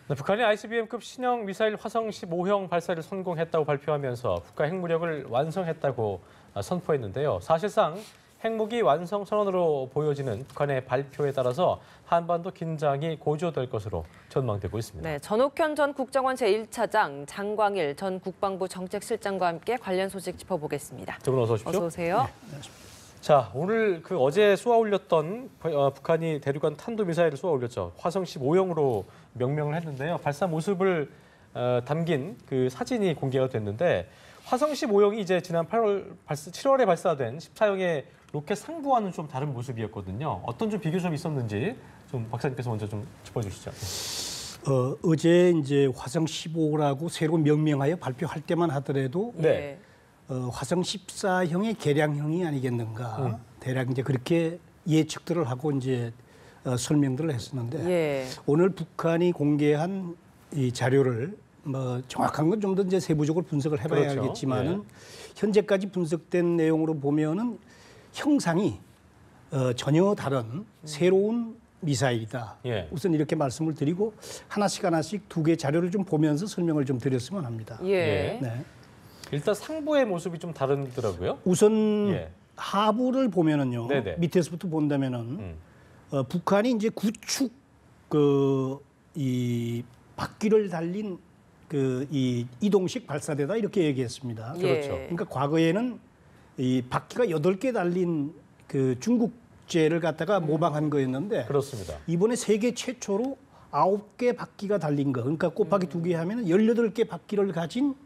네, 북한이 ICBM급 신형 미사일 화성 15형 발사를 성공했다고 발표하면서 국가 핵무력을 완성했다고 선포했는데요. 사실상 핵무기 완성 선언으로 보여지는 북한의 발표에 따라서 한반도 긴장이 고조될 것으로 전망되고 있습니다. 네, 전옥현 전 국정원 제1차장, 장광일 전 국방부 정책실장과 함께 관련 소식 짚어보겠습니다. 두 분 어서 오십시오. 어서 오세요. 네, 자, 오늘 어제 쏘아 올렸던 북한이 대륙간 탄도미사일을 쏘아 올렸죠. 화성 15형으로 명명을 했는데요. 발사 모습을 담긴 그 사진이 공개가 됐는데 화성 15형이 이제 지난 7월에 발사된 14형의 로켓 상부와는 좀 다른 모습이었거든요. 어떤 좀 비교점이 있었는지 좀 박사님께서 먼저 좀 짚어주시죠. 어제 이제 화성 15라고 새로 명명하여 발표할 때만 하더라도 네. 화성 14형의 개량형이 아니겠는가. 대략 이제 그렇게 예측들을 하고 이제 설명들을 했었는데 예. 오늘 북한이 공개한 이 자료를 뭐 정확한 건 좀 더 이제 세부적으로 분석을 해봐야 그렇죠. 알겠지만은 예. 현재까지 분석된 내용으로 보면은 형상이 전혀 다른 새로운 미사일이다. 예. 우선 이렇게 말씀을 드리고 하나씩 두 개 자료를 좀 보면서 설명을 좀 드렸으면 합니다. 예. 네. 일단 상부의 모습이 좀 다르더라고요. 우선 예. 하부를 보면은요. 네네. 밑에서부터 본다면은 북한이 이제 구축 이 바퀴를 달린 이 이동식 발사대다 이렇게 얘기했습니다. 예. 그렇죠. 그러니까 과거에는 이 바퀴가 8개 달린 그 중국제를 갖다가 모방한 거였는데 그렇습니다. 이번에 세계 최초로 9개 바퀴가 달린 거. 그러니까 곱하기 2개 하면 18개 바퀴를 가진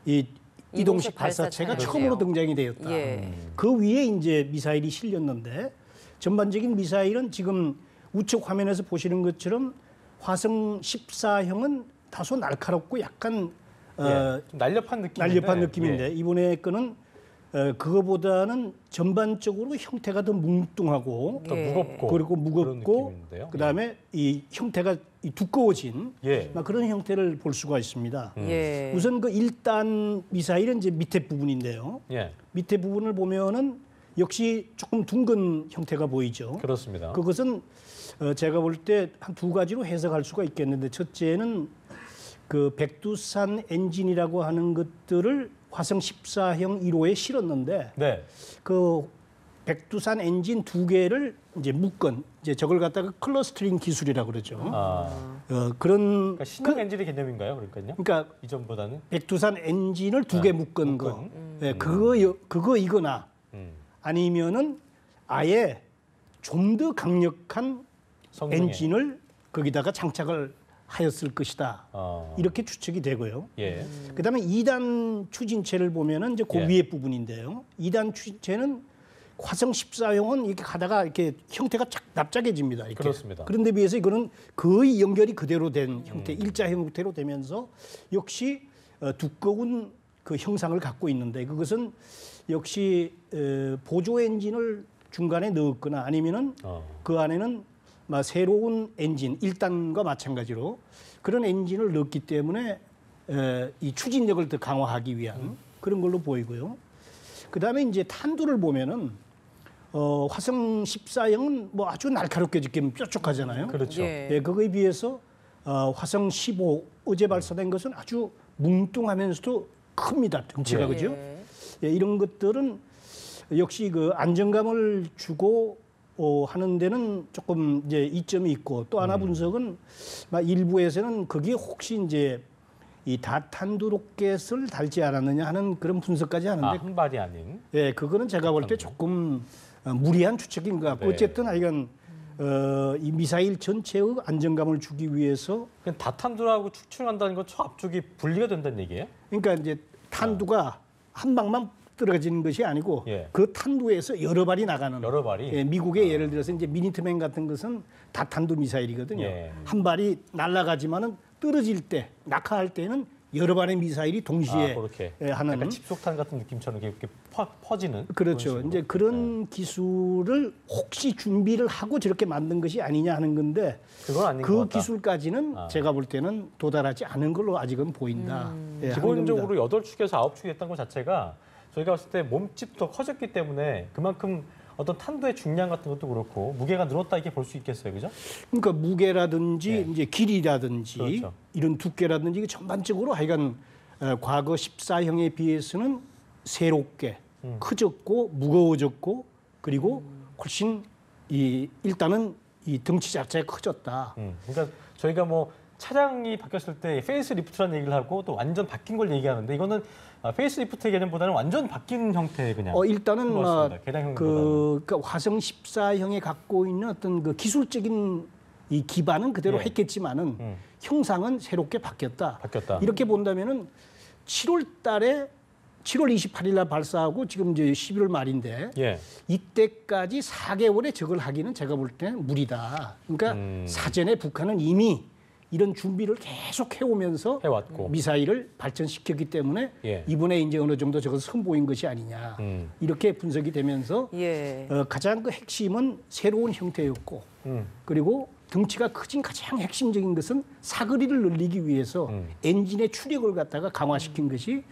이 이동식 발사체가 발사체네요. 처음으로 등장이 되었다. 예. 그 위에 이제 미사일이 실렸는데 전반적인 미사일은 지금 우측 화면에서 보시는 것처럼 화성 14형은 다소 날카롭고 약간 좀 날렵한 느낌인데 느낌인데 이번에 거는 그거보다는 전반적으로 형태가 더 뭉뚱하고 더 예. 무겁고 그리고 그런 무겁고 느낌인데요. 그다음에 이 형태가 두꺼워진 예. 막 그런 형태를 볼 수가 있습니다. 예. 우선 그 1단 미사일은 이제 밑에 부분인데요. 예. 밑에 부분을 보면은 역시 조금 둥근 형태가 보이죠. 그렇습니다. 그것은 제가 볼 때 한 두 가지로 해석할 수가 있겠는데 첫째는 그 백두산 엔진이라고 하는 것들을 화성 14형 1호에 실었는데 네. 그 백두산 엔진 2개를 이제 묶은 이제 저걸 갖다가 클러스터링 기술이라고 그러죠. 그런 그러니까 신형 엔진의 개념인가요, 그러니까요? 그러니까 이전보다는 백두산 엔진을 2개 묶은 거. 예, 그거이거나 아니면은 아예 좀 더 강력한 성능의. 엔진을 거기다가 장착을 하였을 것이다. 이렇게 추측이 되고요. 예. 그다음에 2단 추진체를 보면은 이제 그 예. 위에 부분인데요. 2단 추진체는 화성 14형은 이렇게 가다가 이렇게 형태가 납작해집니다. 이렇게. 그렇습니다. 그런데 비해서 이거는 거의 연결이 그대로 된 형태, 일자 형태로 되면서 역시 두꺼운 그 형상을 갖고 있는데 그것은 역시 보조 엔진을 중간에 넣었거나 아니면은 그 안에는 새로운 엔진, 1단과 마찬가지로 그런 엔진을 넣었기 때문에 이 추진력을 더 강화하기 위한 그런 걸로 보이고요. 그다음에 이제 탄두를 보면은 화성 14형은 뭐 아주 날카롭게 지금 뾰족하잖아요. 그렇죠. 예. 예, 그거에 비해서 화성 15 어제 발사된 것은 아주 뭉뚱하면서도 큽니다. 덩치가 예. 그죠? 예. 예, 이런 것들은 역시 그 안정감을 주고 하는 데는 조금 이제 이점이 있고 또 하나 분석은 일부에서는 거기에 혹시 이제 이 다탄두 로켓을 달지 않았느냐 하는 그런 분석까지 하는데 한 발이 아닌. 예, 그거는 제가 볼 때 조금 무리한 추측인 것 같고 네. 어쨌든 하여간 이 미사일 전체의 안정감을 주기 위해서 다탄두라고 추측한다는 건 초압축이 분리가 된다는 얘기예요? 그러니까 이제 탄두가 한 방만 떨어지는 것이 아니고 예. 그 탄두에서 여러 발이 나가는 여러 발이? 예, 미국의 예를 들어서 이제 미니트맨 같은 것은 다탄두 미사일이거든요. 예. 한 발이 날아가지만은 떨어질 때 낙하할 때는 여러 발의 미사일이 동시에 그렇게 하는 약간 집속탄 같은 느낌처럼 이렇게 퍼지는. 그렇죠. 이제 그런 기술을 혹시 준비를 하고 저렇게 만든 것이 아니냐 하는 건데 그건 아닌 것 그 같다. 기술까지는 제가 볼 때는 도달하지 않은 걸로 아직은 보인다. 예, 하는 겁니다. 기본적으로 8축에서 9축이 됐던 것 자체가 저희가 봤을 때 몸집도 커졌기 때문에 그만큼 어떤 탄도의 중량 같은 것도 그렇고 무게가 늘었다 이렇게 볼 수 있겠어요, 그죠? 그러니까 무게라든지 네. 이제 길이라든지 그렇죠. 이런 두께라든지 이게 전반적으로 하여간 과거 14형에 비해서는 새롭게 커졌고 무거워졌고 그리고 훨씬 일단은 이 덩치 자체가 커졌다. 그러니까 저희가 뭐 차량이 바뀌었을 때 페이스 리프트라는 얘기를 하고 또 완전 바뀐 걸 얘기하는데 이거는 페이스 리프트의 개념보다는 완전 바뀐 형태의 그냥 일단은 것 같습니다. 개량형보다는. 그러니까 화성 14형에 갖고 있는 어떤 그 기술적인 이 기반은 그대로 예. 했겠지만은 형상은 새롭게 바뀌었다. 바뀌었다. 이렇게 본다면은 7월 28일 날 발사하고 지금 이제 11월 말인데 예. 이때까지 4개월에 저걸 하기는 제가 볼 때는 무리다. 그러니까 사전에 북한은 이미 이런 준비를 계속 해오면서 해왔고. 미사일을 발전시켰기 때문에 예. 이번에 이제 어느 정도 저걸 선보인 것이 아니냐 이렇게 분석이 되면서 예. 가장 그 핵심은 새로운 형태였고 그리고 덩치가 커진 가장 핵심적인 것은 사거리를 늘리기 위해서 엔진의 추력을 갖다가 강화시킨 것이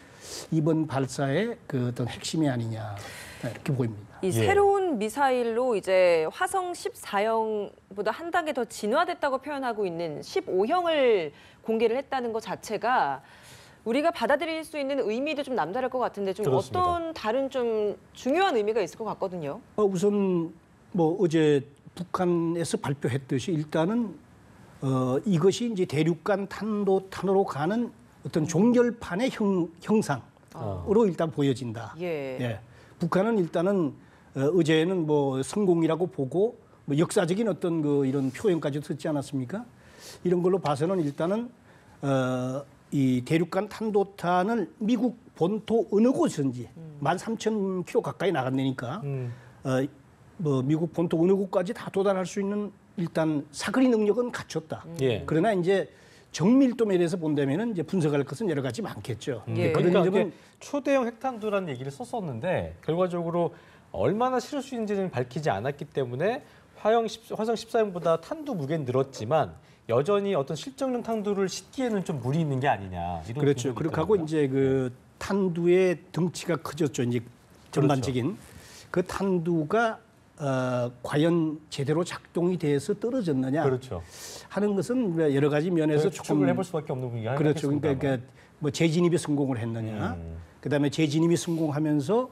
이번 발사의 그 어떤 핵심이 아니냐 이렇게 보입니다. 이 새로운 미사일로 이제 화성 14형보다 한 단계 더 진화됐다고 표현하고 있는 15형을 공개를 했다는 것 자체가 우리가 받아들일 수 있는 의미도 좀 남다를 것 같은데 좀 그렇습니다. 어떤 다른 좀 중요한 의미가 있을 것 같거든요. 우선 뭐 어제 북한에서 발표했듯이 일단은 이것이 이제 대륙간 탄도탄으로 가는 어떤 종결판의 형상으로 일단 보여진다. 예. 북한은 일단은 어제는 뭐 성공이라고 보고 뭐 역사적인 어떤 그 이런 표현까지 듣지 않았습니까? 이런 걸로 봐서는 일단은 이 대륙간 탄도탄을 미국 본토 어느 곳이든지 13,000km 가까이 나간다니까 뭐 미국 본토 어느 곳까지 다 도달할 수 있는 일단 사거리 능력은 갖췄다. 예. 그러나 이제 정밀도 면에서 본다면은 이제 분석할 것은 여러 가지 많겠죠. 예. 그런 그러니까 점은 이게 초대형 핵탄두라는 얘기를 썼었는데 결과적으로 얼마나 실을 수 있는지는 밝히지 않았기 때문에 화성 14형보다 탄두 무게는 늘었지만 여전히 어떤 실정용 탄두를 싣기에는 좀 무리 있는 게 아니냐. 이런 그렇죠. 분석이 그렇게 하고 있더라고요. 이제 그 탄두의 덩치가 커졌죠. 이제 전반적인 그 탄두가 과연 제대로 작동이 돼서 떨어졌느냐 그렇죠. 하는 것은 여러 가지 면에서 추측을 해볼 수밖에 없는 분위기가 그렇죠. 그러니까 뭐 재진입에 성공을 했느냐, 그다음에 재진입이 성공하면서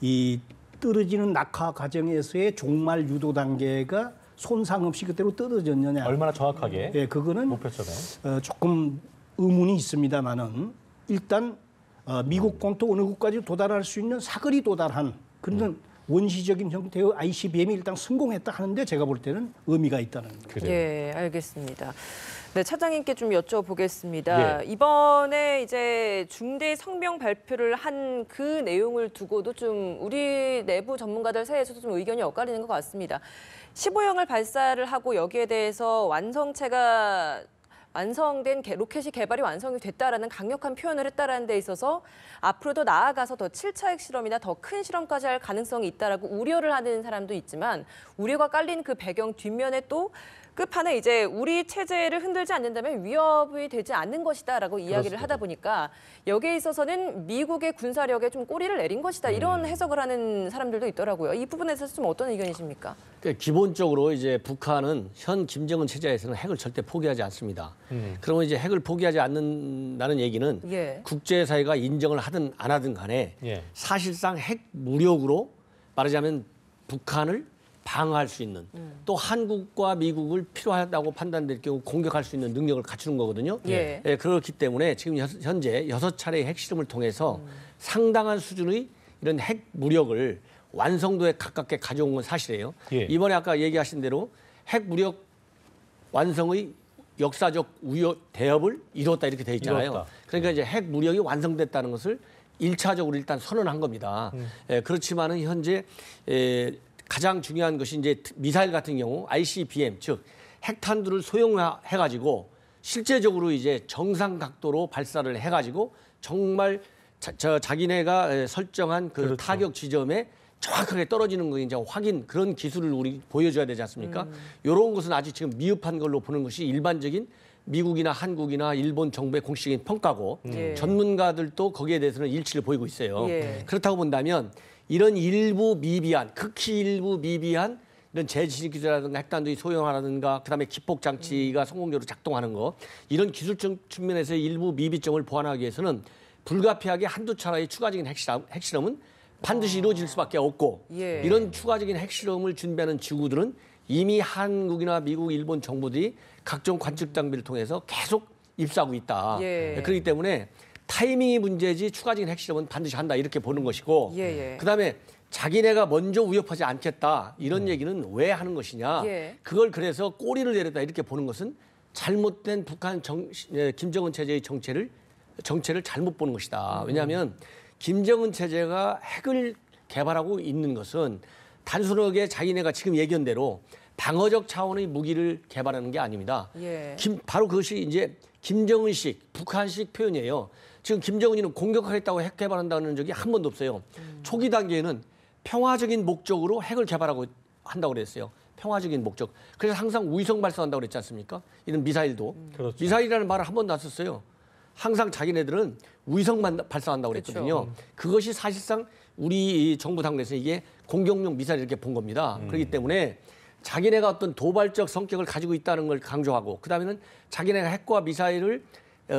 이 떨어지는 낙하 과정에서의 종말 유도 단계가 손상 없이 그대로 떨어졌느냐. 얼마나 정확하게 예, 그거는 목표점에 조금 의문이 있습니다만은 일단 미국 본토 어느 곳까지 도달할 수 있는 사거리 도달한 그런 원시적인 형태의 ICBM이 일단 성공했다 하는데 제가 볼 때는 의미가 있다는 거죠. 그래요. 예, 알겠습니다. 네, 차장님께 좀 여쭤보겠습니다. 예. 이번에 이제 중대 성명 발표를 한 그 내용을 두고도 좀 우리 내부 전문가들 사이에서도 좀 의견이 엇갈리는 것 같습니다. 15형을 발사를 하고 여기에 대해서 완성된 로켓이 개발이 완성이 됐다라는 강력한 표현을 했다라는 데 있어서 앞으로 더 나아가서 더 7차 핵실험이나 더 큰 실험까지 할 가능성이 있다라고 우려를 하는 사람도 있지만 우려가 깔린 그 배경 뒷면에 또 끝판에 이제 우리 체제를 흔들지 않는다면 위협이 되지 않는 것이다라고 이야기를 하다 보니까 여기에 있어서는 미국의 군사력에 좀 꼬리를 내린 것이다 이런 해석을 하는 사람들도 있더라고요. 이 부분에 대해서 좀 어떤 의견이십니까? 그러니까 기본적으로 이제 북한은 현 김정은 체제에서는 핵을 절대 포기하지 않습니다. 그러면 이제 핵을 포기하지 않는다는 얘기는 예. 국제사회가 인정을 하든 안 하든 간에 예. 사실상 핵 무력으로 말하자면 북한을 방어할 수 있는 또 한국과 미국을 필요하다고 판단될 경우 공격할 수 있는 능력을 갖추는 거거든요. 예. 그렇기 때문에 지금 현재 6차례의 핵실험을 통해서 상당한 수준의 이런 핵 무력을 완성도에 가깝게 가져온 건 사실이에요. 예. 이번에 아까 얘기하신 대로 핵 무력 완성의 역사적 대업을 이뤘다 이렇게 돼 있잖아요. 이뤘다. 그러니까 이제 핵 무력이 완성됐다는 것을 1차적으로 일단 선언한 겁니다. 그렇지만은 현재 가장 중요한 것이 이제 미사일 같은 경우 ICBM 즉 핵탄두를 소형화해가지고 실제적으로 이제 정상 각도로 발사를 해가지고 정말 자기네가 설정한 그 그렇죠. 타격 지점에 정확하게 떨어지는 거 이제 확인 그런 기술을 우리 보여줘야 되지 않습니까? 이런 것은 아직 지금 미흡한 걸로 보는 것이 일반적인 미국이나 한국이나 일본 정부의 공식적인 평가고 예. 전문가들도 거기에 대해서는 일치를 보이고 있어요. 예. 그렇다고 본다면 이런 일부 미비한, 극히 일부 미비한 이런 재진입 기술이라든가 핵탄두의 소형화라든가 그다음에 기폭 장치가 성공적으로 작동하는 거 이런 기술적 측면에서의 일부 미비점을 보완하기 위해서는 불가피하게 한두 차례의 추가적인 핵실험은 반드시 이루어질 수밖에 없고 예. 이런 추가적인 핵실험을 준비하는 지구들은 이미 한국이나 미국, 일본 정부들이 각종 관측 장비를 통해서 계속 입수하고 있다. 예. 그렇기 때문에 타이밍이 문제지 추가적인 핵실험은 반드시 한다 이렇게 보는 것이고 예. 그다음에 자기네가 먼저 위협하지 않겠다 이런 얘기는 왜 하는 것이냐. 예. 그걸 그래서 꼬리를 내렸다 이렇게 보는 것은 잘못된 북한 김정은 체제의 정체를 잘못 보는 것이다. 왜냐하면 김정은 체제가 핵을 개발하고 있는 것은 단순하게 자기네가 지금 얘기한 대로 방어적 차원의 무기를 개발하는 게 아닙니다. 예. 바로 그것이 이제 김정은식, 북한식 표현이에요. 지금 김정은이는 공격하겠다고 핵 개발한다는 적이 한 번도 없어요. 초기 단계에는 평화적인 목적으로 핵을 개발하고 한다고 그랬어요. 평화적인 목적. 그래서 항상 위성 발사한다고 그랬지 않습니까? 이런 미사일도. 그렇죠. 미사일이라는 말을 한 번도 안 썼어요. 항상 자기네들은 위성만 발사한다고 그랬거든요. 그것이 사실상 우리 정부 당국에서 이게 공격용 미사일 이렇게 본 겁니다. 그렇기 때문에 자기네가 어떤 도발적 성격을 가지고 있다는 걸 강조하고 그다음에는 자기네가 핵과 미사일을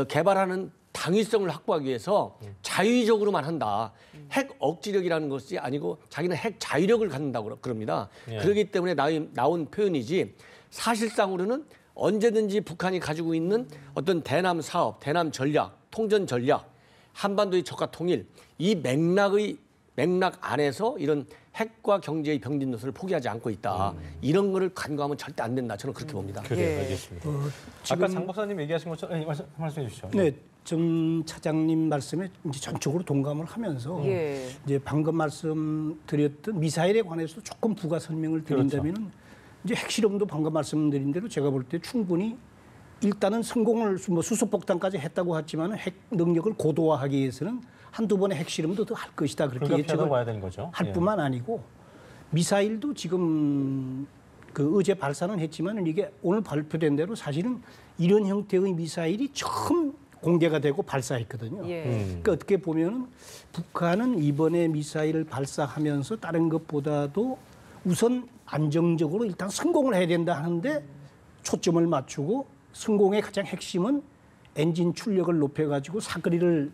개발하는 당위성을 확보하기 위해서 자위적으로만 한다. 핵 억지력이라는 것이 아니고 자기는 핵 자위력을 갖는다고 그럽니다. 예. 그렇기 때문에 나온 표현이지 사실상으로는 언제든지 북한이 가지고 있는 어떤 대남 사업, 대남 전략, 통전 전략, 한반도의 적과 통일 이 맥락 안에서 이런 핵과 경제의 병진 노선을 포기하지 않고 있다. 이런 거를 간과하면 절대 안 된다. 저는 그렇게 봅니다. 그래요, 예. 알겠습니다. 지금- 아까 장 박사님 얘기하신 것처럼 말씀해 주시죠. 네, 전 차장님 말씀에 이제 전적으로 동감을 하면서 예. 이제 방금 말씀드렸던 미사일에 관해서 조금 부가 설명을 드린다면은 이제 핵실험도 방금 말씀드린 대로 제가 볼 때 충분히 일단은 성공을 수소폭탄까지 했다고 했지만 핵 능력을 고도화하기 위해서는 한두 번의 핵실험도 더 할 것이다 그렇게 불가피하다고 예측을 봐야 되는 거죠. 할 예. 뿐만 아니고 미사일도 지금 그 어제 발사는 했지만 이게 오늘 발표된 대로 사실은 이런 형태의 미사일이 처음 공개가 되고 발사했거든요. 예. 그러니까 어떻게 보면은 북한은 이번에 미사일을 발사하면서 다른 것보다도 우선 안정적으로 일단 성공을 해야 된다 하는데 초점을 맞추고 성공의 가장 핵심은 엔진 출력을 높여가지고 사거리를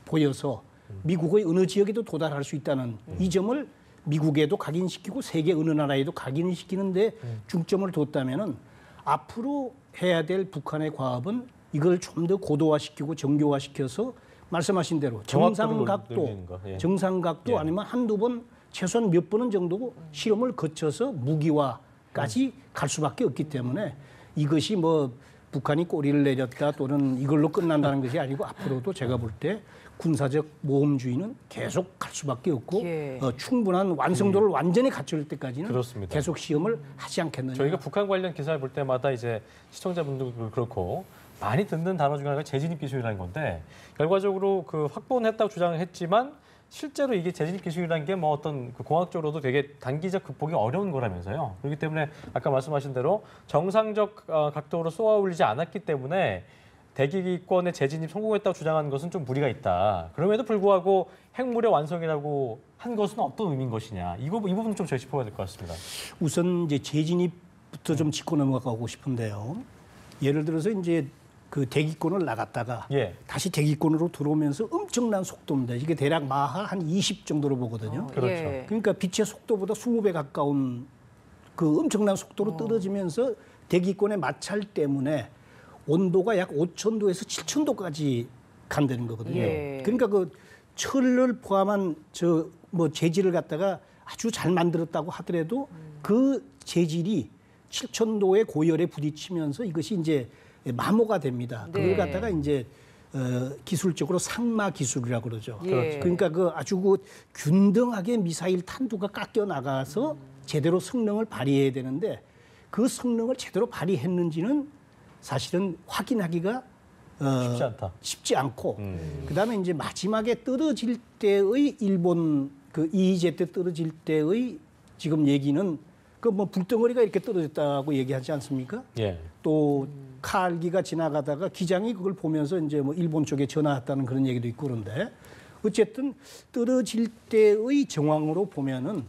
보여서 미국의 어느 지역에도 도달할 수 있다는 이 점을 미국에도 각인시키고 세계 어느 나라에도 각인시키는데 중점을 뒀다면은 앞으로 해야 될 북한의 과업은 이걸 좀 더 고도화시키고 정교화시켜서 말씀하신 대로 정확도를 예. 정상각도 예. 아니면 한두 번 최소한 몇 번은 정도 실험을 거쳐서 무기화까지 갈 수밖에 없기 때문에 이것이 뭐 북한이 꼬리를 내렸다 또는 이걸로 끝난다는 것이 아니고 앞으로도 제가 볼 때 군사적 모험주의는 계속 갈 수밖에 없고 예. 충분한 완성도를 완전히 갖출 때까지는 그렇습니다. 계속 시험을 하지 않겠느냐. 저희가 북한 관련 기사를 볼 때마다 이제 시청자분들도 그렇고 많이 듣는 단어 중에 하나가 재진입 기술이라는 건데 결과적으로 그 확보는 했다고 주장을 했지만 실제로 이게 재진입 기술이라는 게 뭐 어떤 그 공학적으로도 되게 단기적 극복이 어려운 거라면서요. 그렇기 때문에 아까 말씀하신 대로 정상적 각도로 쏘아 올리지 않았기 때문에 대기권의 재진입 성공했다고 주장하는 것은 좀 무리가 있다. 그럼에도 불구하고 핵무력 완성이라고 한 것은 어떤 의미인 것이냐. 이 부분 좀 저희 짚어봐야 될 것 같습니다. 우선 이제 재진입부터 좀 짚고 넘어가고 싶은데요. 예를 들어서 이제 그 대기권을 나갔다가 예. 다시 대기권으로 들어오면서 엄청난 속도입니다. 이게 대략 마하 한 20 정도로 보거든요. 그렇죠. 예. 그러니까 빛의 속도보다 20배 가까운 그 엄청난 속도로 떨어지면서 대기권의 마찰 때문에 온도가 약 5,000도에서 7,000도까지 간다는 거거든요. 예. 그러니까 그 철을 포함한 저 뭐 재질을 갖다가 아주 잘 만들었다고 하더라도 그 재질이 7,000도의 고열에 부딪히면서 이것이 이제 마모가 됩니다. 네. 그걸 갖다가 이제 기술적으로 상마 기술이라고 그러죠. 예. 그러니까 그 아주 그 균등하게 미사일 탄두가 깎여 나가서 제대로 성능을 발휘해야 되는데 그 성능을 제대로 발휘했는지는 사실은 확인하기가 쉽지 않다. 쉽지 않고 그다음에 이제 마지막에 떨어질 때의 일본 그 EEZ 때 떨어질 때의 지금 얘기는 그 뭐 불덩어리가 이렇게 떨어졌다고 얘기하지 않습니까? 예. 또 칼기가 지나가다가 기장이 그걸 보면서 이제 뭐 일본 쪽에 전화했다는 그런 얘기도 있고 그런데 어쨌든 떨어질 때의 정황으로 보면은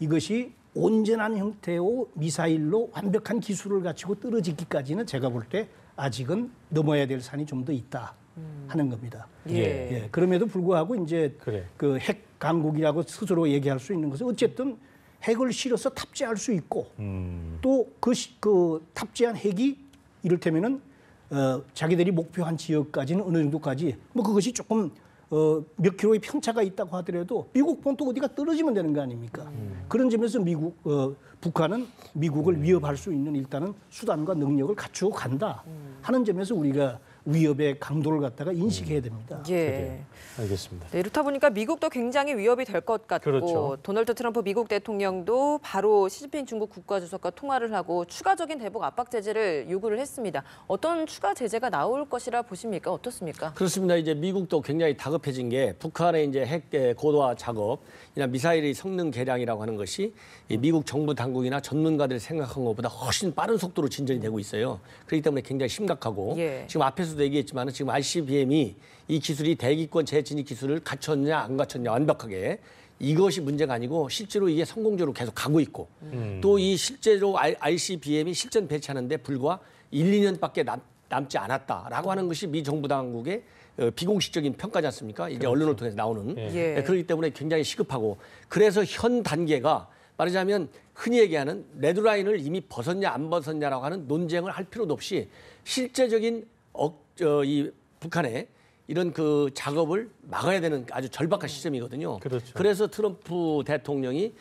이것이 온전한 형태의 미사일로 완벽한 기술을 갖추고 떨어지기까지는 제가 볼 때 아직은 넘어야 될 산이 좀 더 있다 하는 겁니다. 예. 그럼에도 불구하고 이제 그래. 그 핵 강국이라고 스스로 얘기할 수 있는 것은 어쨌든 핵을 실어서 탑재할 수 있고 또 그 탑재한 핵이 이를테면은 자기들이 목표한 지역까지는 어느 정도까지 뭐 그것이 조금 몇 킬로의 편차가 있다고 하더라도 미국 본토 어디가 떨어지면 되는 거 아닙니까? 그런 점에서 북한은 미국을 위협할 수 있는 일단은 수단과 능력을 갖추고 간다 하는 점에서 우리가 위협의 강도를 갖다가 인식해야 됩니다. 예. 알겠습니다. 네, 이렇다 보니까 미국도 굉장히 위협이 될 것 같고 그렇죠. 도널드 트럼프 미국 대통령도 바로 시진핑 중국 국가주석과 통화를 하고 추가적인 대북 압박 제재를 요구를 했습니다. 어떤 추가 제재가 나올 것이라 보십니까? 어떻습니까? 그렇습니다. 이제 미국도 굉장히 다급해진 게 북한의 이제 핵 고도화 작업이나 미사일의 성능 개량이라고 하는 것이 이 미국 정부 당국이나 전문가들이 생각한 것보다 훨씬 빠른 속도로 진전이 되고 있어요. 그렇기 때문에 굉장히 심각하고 예. 지금 앞에서도 얘기했지만 지금 ICBM이 이 기술이 대기권 재진입 기술을 갖췄냐 안 갖췄냐 완벽하게 이것이 문제가 아니고 실제로 이게 성공적으로 계속 가고 있고 또 이 실제로 ICBM이 실전 배치하는데 불과 1, 2년밖에 남지 않았다라고 하는 것이 미 정부 당국의 비공식적인 평가지 않습니까? 이제 언론을 통해서 나오는. 예. 그렇기 때문에 굉장히 시급하고 그래서 현 단계가 말하자면 흔히 얘기하는 레드라인을 이미 벗었냐 안 벗었냐라고 하는 논쟁을 할 필요도 없이 실제적인 이 북한의 이런 그 작업을 막아야 되는 아주 절박한 시점이거든요. 그렇죠. 그래서 트럼프 대통령이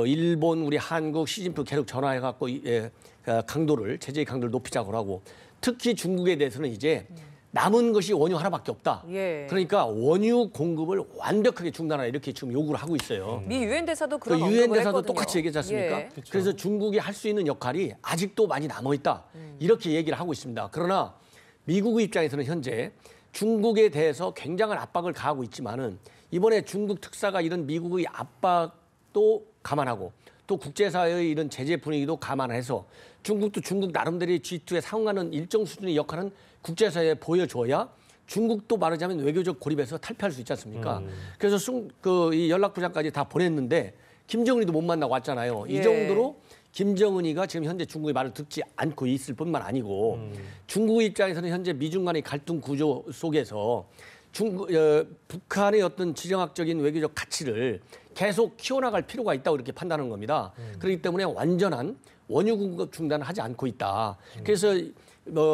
일본, 우리 한국, 시진핑 계속 전화해갖고 강도를 제재의 강도를 높이자고 하고 특히 중국에 대해서는 이제 남은 것이 원유 하나밖에 없다. 예. 그러니까 원유 공급을 완벽하게 중단하라 이렇게 지금 요구를 하고 있어요. 미 유엔 대사도 그 그런 유엔 언급을 대사도 했거든요. 똑같이 얘기하지 않습니까? 예. 그래서 중국이 할 수 있는 역할이 아직도 많이 남아 있다. 이렇게 얘기를 하고 있습니다. 그러나 미국의 입장에서는 현재 중국에 대해서 굉장한 압박을 가하고 있지만은 이번에 중국 특사가 이런 미국의 압박도 감안하고 또 국제사회의 이런 제재 분위기도 감안해서 중국도 중국 나름대로 G2에 상응하는 일정 수준의 역할은 국제사회에 보여줘야 중국도 말하자면 외교적 고립에서 탈피할 수 있지 않습니까? 그래서 이 연락부장까지 다 보냈는데 김정은이도 못 만나고 왔잖아요. 예. 이 정도로 김정은이가 지금 현재 중국의 말을 듣지 않고 있을 뿐만 아니고 중국의 입장에서는 현재 미중 간의 갈등 구조 속에서 북한의 어떤 지정학적인 외교적 가치를 계속 키워나갈 필요가 있다고 이렇게 판단하는 겁니다. 그렇기 때문에 완전한 원유 공급 중단을 하지 않고 있다. 그래서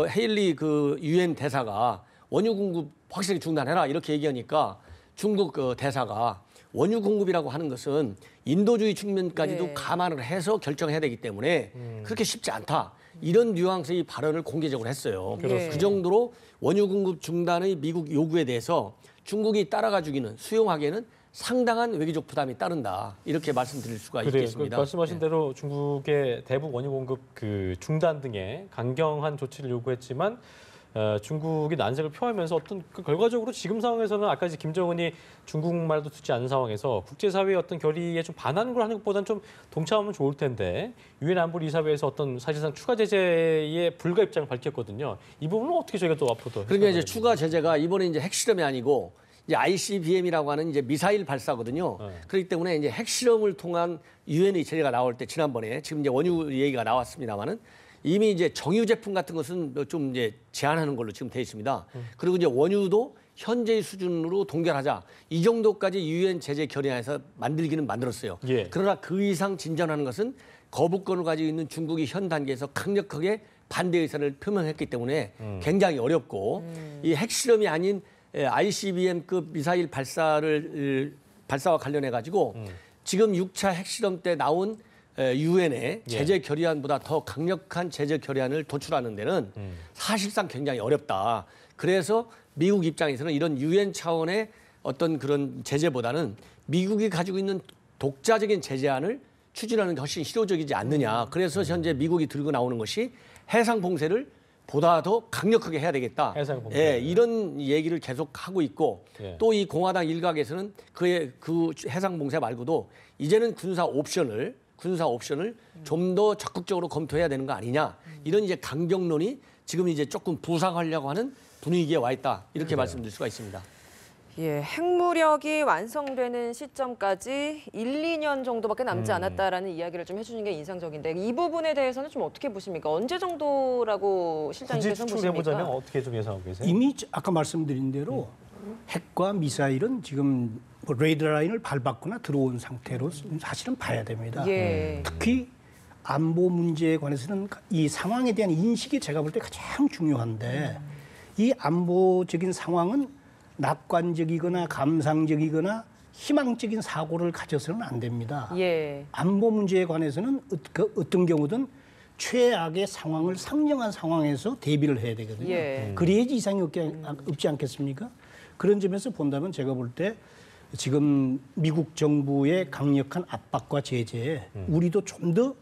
헤일리 그 유엔 대사가 원유 공급 확실히 중단해라 이렇게 얘기하니까 중국 대사가 원유 공급이라고 하는 것은 인도주의 측면까지도 네. 감안을 해서 결정해야 되기 때문에 그렇게 쉽지 않다. 이런 뉘앙스의 발언을 공개적으로 했어요. 그렇습니다. 그 정도로 원유 공급 중단의 미국 요구에 대해서 중국이 따라가 주기는 수용하기에는 상당한 외교적 부담이 따른다. 이렇게 말씀드릴 수가 그래요. 있겠습니다. 말씀하신 대로 중국의 대북 원유 공급 그 중단 등의 강경한 조치를 요구했지만 중국이 난색을 표하면서 어떤 그 결과적으로 지금 상황에서는 아까 이제 김정은이 중국말도 듣지 않은 상황에서 국제사회의 어떤 결의에 좀 반하는 걸 하는 것보다는 좀 동참하면 좋을 텐데 유엔 안보리사회에서 어떤 사실상 추가 제재에 불가 입장을 밝혔거든요. 이 부분은 어떻게 저희가 또 앞으로 더 그러니까 이제 해석하게 추가 제재가 이번에 이제 핵실험이 아니고 이제 ICBM이라고 하는 이제 미사일 발사거든요. 네. 그렇기 때문에 이제 핵실험을 통한 유엔의 제재가 나올 때 지난번에 지금 이제 원유 얘기가 나왔습니다만은 이미 이제 정유 제품 같은 것은 좀 이제 제한하는 걸로 지금 돼 있습니다. 그리고 이제 원유도 현재의 수준으로 동결하자 이 정도까지 유엔 제재 결의안에서 만들기는 만들었어요. 예. 그러나 그 이상 진전하는 것은 거부권을 가지고 있는 중국이 현 단계에서 강력하게 반대 의사를 표명했기 때문에 굉장히 어렵고 이 핵실험이 아닌 ICBM급 미사일 발사와 관련해 가지고 지금 6차 핵실험 때 나온 유엔의 제재 결의안보다 더 강력한 제재 결의안을 도출하는 데는 사실상 굉장히 어렵다. 그래서 미국 입장에서는 이런 유엔 차원의 어떤 그런 제재보다는 미국이 가지고 있는 독자적인 제재안을 추진하는 게 훨씬 실효적이지 않느냐. 그래서 현재 미국이 들고 나오는 것이 해상 봉쇄를 보다 더 강력하게 해야 되겠다. 해상 봉쇄. 예, 이런 얘기를 계속 하고 있고 예. 또 이 공화당 일각에서는 그 해상 봉쇄 말고도 이제는 군사 옵션을 좀 더 적극적으로 검토해야 되는 거 아니냐. 이런 이제 강경론이 지금 이제 조금 부상하려고 하는 분위기에 와 있다. 이렇게 말씀드릴 수가 있습니다. 예, 핵무력이 완성되는 시점까지 1-2년 정도밖에 남지 않았다라는 이야기를 좀 해주는 게 인상적인데 이 부분에 대해서는 좀 어떻게 보십니까? 언제 정도라고 굳이 실장님께서는 추측해보자면 보십니까? 어떻게 좀 예상하고 계세요? 이미 아까 말씀드린 대로 핵과 미사일은 지금 뭐 레이더 라인을 밟았거나 들어온 상태로 사실은 봐야 됩니다. 예. 특히 안보 문제에 관해서는 이 상황에 대한 인식이 제가 볼 때 가장 중요한데 이 안보적인 상황은 낙관적이거나 감상적이거나 희망적인 사고를 가져서는 안 됩니다. 예. 안보 문제에 관해서는 어떤 경우든 최악의 상황을 상정한 상황에서 대비를 해야 되거든요. 예. 그래야지 이상이 없지 않겠습니까? 그런 점에서 본다면 제가 볼 때 지금 미국 정부의 강력한 압박과 제재에 우리도 좀 더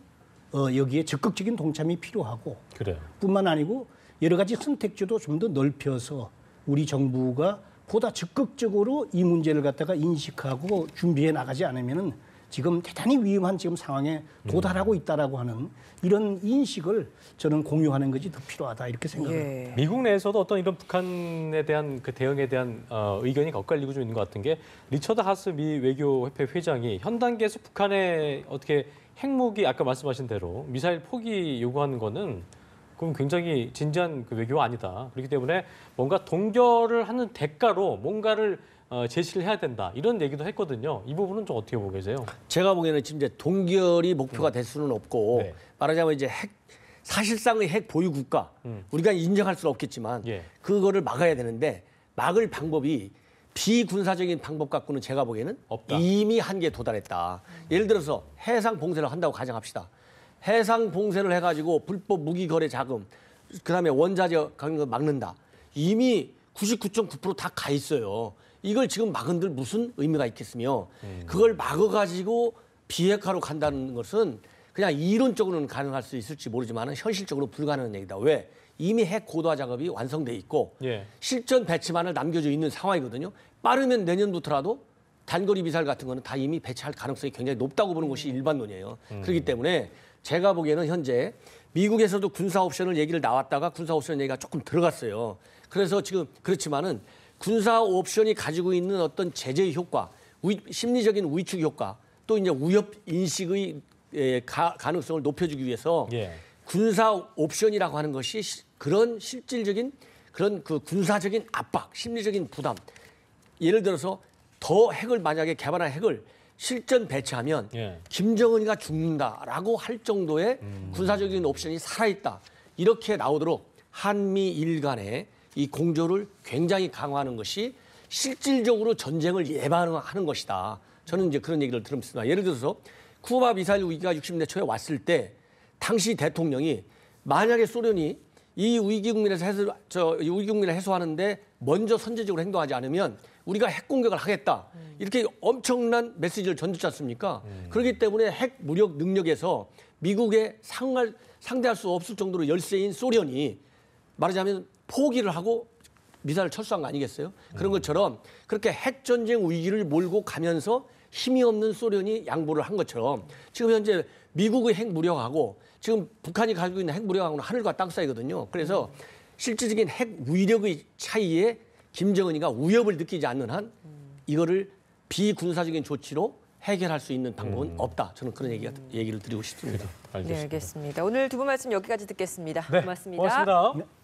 여기에 적극적인 동참이 필요하고 그래요. 뿐만 아니고 여러 가지 선택지도 좀 더 넓혀서 우리 정부가 보다 적극적으로 이 문제를 갖다가 인식하고 준비해 나가지 않으면은 지금 대단히 위험한 지금 상황에 도달하고 있다라고 하는 이런 인식을 저는 공유하는 것이 더 필요하다 이렇게 생각합니다. 예. 미국 내에서도 어떤 이런 북한에 대한 그 대응에 대한 의견이 엇갈리고 좀 있는 것 같은 게 리처드 하스 미 외교협회 회장이 현 단계에서 북한에 어떻게 핵무기 아까 말씀하신 대로 미사일 포기 요구하는 거는 그럼 굉장히 진지한 그 외교가 아니다. 그렇기 때문에 뭔가 동결을 하는 대가로 뭔가를 제시를 해야 된다. 이런 얘기도 했거든요. 이 부분은 좀 어떻게 보고 계세요? 제가 보기에는 지금 이제 동결이 목표가 될 수는 없고 네. 말하자면 이제 사실상의 핵 보유 국가 우리가 인정할 수는 없겠지만 예. 그거를 막아야 되는데 막을 방법이 비군사적인 방법 갖고는 제가 보기에는 없다. 이미 한계에 도달했다. 예를 들어서 해상 봉쇄를 한다고 가정합시다. 해상 봉쇄를 해가지고 불법 무기 거래 자금, 그다음에 원자재 가는 거 막는다. 이미 99.9% 다 가 있어요. 이걸 지금 막은들 무슨 의미가 있겠으며 그걸 막아가지고 비핵화로 간다는 것은 그냥 이론적으로는 가능할 수 있을지 모르지만 현실적으로 불가능한 얘기다. 왜? 이미 핵 고도화 작업이 완성돼 있고 예. 실전 배치만을 남겨져 있는 상황이거든요. 빠르면 내년부터라도 단거리 미사일 같은 거는 다 이미 배치할 가능성이 굉장히 높다고 보는 것이 일반론이에요. 그렇기 때문에 제가 보기에는 현재 미국에서도 군사 옵션을 얘기를 나왔다가 군사 옵션 얘기가 조금 들어갔어요. 그래서 지금 그렇지만은 군사 옵션이 가지고 있는 어떤 제재의 효과, 심리적인 위축 효과, 또 이제 위협 인식의 가능성을 높여주기 위해서 예. 군사 옵션이라고 하는 것이 그런 실질적인 그런 그 군사적인 압박, 심리적인 부담. 예를 들어서 더 핵을 만약에 개발한 핵을 실전 배치하면 예. 김정은이가 죽는다라고 할 정도의 군사적인 옵션이 살아있다. 이렇게 나오도록 한미일 간의 이 공조를 굉장히 강화하는 것이 실질적으로 전쟁을 예방하는 것이다. 저는 이제 그런 얘기를 들었습니다. 예를 들어서 쿠바 미사일 위기가 60년대 초에 왔을 때 당시 대통령이 만약에 소련이 이 위기 국면을 해소하는데 먼저 선제적으로 행동하지 않으면 우리가 핵 공격을 하겠다. 이렇게 엄청난 메시지를 던졌지 않습니까? 그렇기 때문에 핵 무력 능력에서 미국에 상대할 수 없을 정도로 열세인 소련이 말하자면 포기를 하고 미사일을 철수한 거 아니겠어요? 그런 것처럼 그렇게 핵전쟁 위기를 몰고 가면서 힘이 없는 소련이 양보를 한 것처럼 지금 현재 미국의 핵 무력하고 지금 북한이 가지고 있는 핵 무력하고는 하늘과 땅 사이거든요. 그래서 실질적인 핵 위력의 차이에 김정은이가 위협을 느끼지 않는 한 이거를 비군사적인 조치로 해결할 수 있는 방법은 없다. 저는 그런 얘기를 드리고 싶습니다. 알겠습니다. 네, 알겠습니다. 오늘 두 분 말씀 여기까지 듣겠습니다. 네, 고맙습니다. 고맙습니다.